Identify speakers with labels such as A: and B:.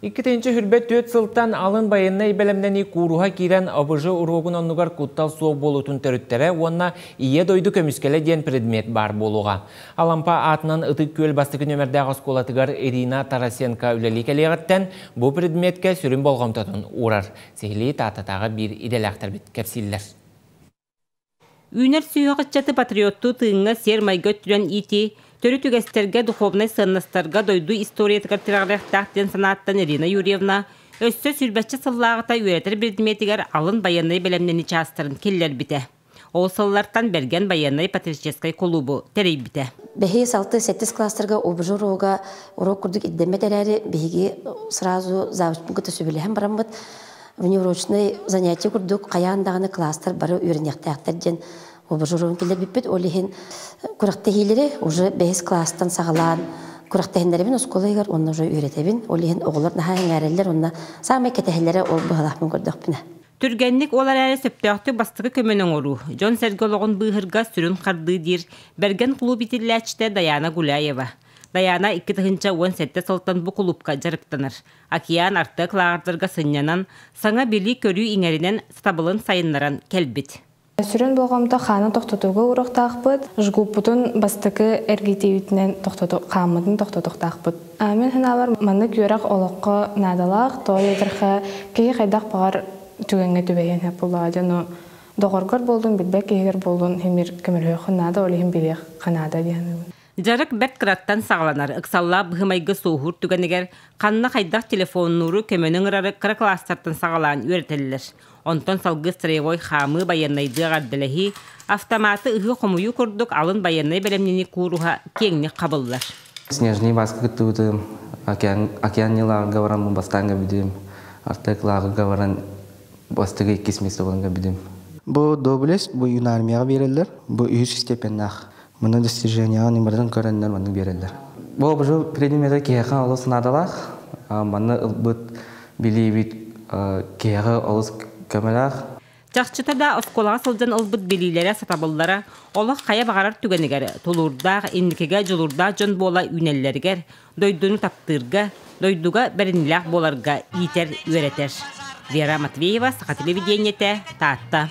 A: İkinci hürbet 4 sıltan alın bayınna ibelемнени куруха кирен абыжы урогун оннугар куттал суок болутун төрүттері, онна ие дойду көміскеле ден предмет бар болуға. Алампа атынан ытык көл бастығы нөмірдегі сколатыгар Ирина Тарасенко үлелікелегіттен бұл предметке сүрін болғамтатын урар. Сехили тататағы бір иделяқтар бит кепсиллер.
B: Үнер сүйіғытчаты патриотты тыңға сер майгөт түрен ити, төрі түгестерге духовнай сыннастарға дойду историятығар тирағырақтақтен санаттан Ирина Юрьевна өссө сүрбәтчі сыллағыта үйретер предметігер алын баянай бәлемнені частырын келлер біте. Ол сыллартан берген баянай патрическай клубу тәрей біте.
C: Бәхи 6-7 кластарға обжу роға урок күрдік иддеметелері бәхиге сразу завучпункыты сөбіліхен барамбыт. Внеурочный занятие күрдік қаяндағыны кластар бары үйренектәқтер ден обжу роғын келер біппет. Олихин күрақтахилері уже 5 класстан сағалан күрақтахинлерімен осколайғар онна уже үйретебін. Олихин оғылар нахайын әрелер онна сағымай кетахилері ол бұғалақпын күрдік біні.
B: Түргенlik olar әрі сөптіғті бастығы көменің ору. Жон Сергологын бұғырға сүрін қарды дир. Берген клуб итілләчті Даяна Гуляева. Даяна 2-17 сылтан бұл клубқа жарықтаныр. Акиян артық лағардырға сынянан, саңа білі көрі еңерінен стабылын сайынларан келбіт.
D: Сүрін болғамда қаны тоқтатуға ұрықтақпыд, жғуппытын бастықы әргетеуітінен қамыдын тоқтатуқтақпыд. Мен хыналар маны көріқ олыққа надалақ, той едірхі кей қайдақ бағар түгенге түбейін әп болады. Доғырғыр болдың, білбәк егер болдың, хемір көмірхе қынады, олығын білек қынады дейін.
B: Жарык бәт қыраттан сағаланар. Үксалла бұғымайғы соғыр түгенегер қанна қайдақ телефон нұры көмінің ұрары қыры кластартын сағалан өретелілер. Онтон салғы стрейвой қамы баянайды ғардылығы автоматы ұғы қомыю көрдік алын баянай бәлемнені көруға кеңіне қабылдар.
E: Снежный басқы күттуді океан нелағы ғаваран бастанға бідем. Артық лағы ғаваран бастығы 2 месті боланға бідем.
F: Бұл доблест, бұл юнармияға берілдер, бұл үйіз степеннақ. Мұны достиженияға немірдің көріндер мұны берілдер. Бұл бұжу предметі кейіған олыс надалақ, мұны ұлбыт білейбіт кейіға олыс көмелақ.
B: Жақшыта да осколаға сылжан ұлбыт білейлері сатабылдары, олық қая бағарар түгенігер, толурдақ, инникеге жылурдақ жон бола үнеллергер, дойдуны таптырға, дойдуға бәрінілақ боларға итер өретер. Вера Матвеева, Сақа телевидениеті, Таатта.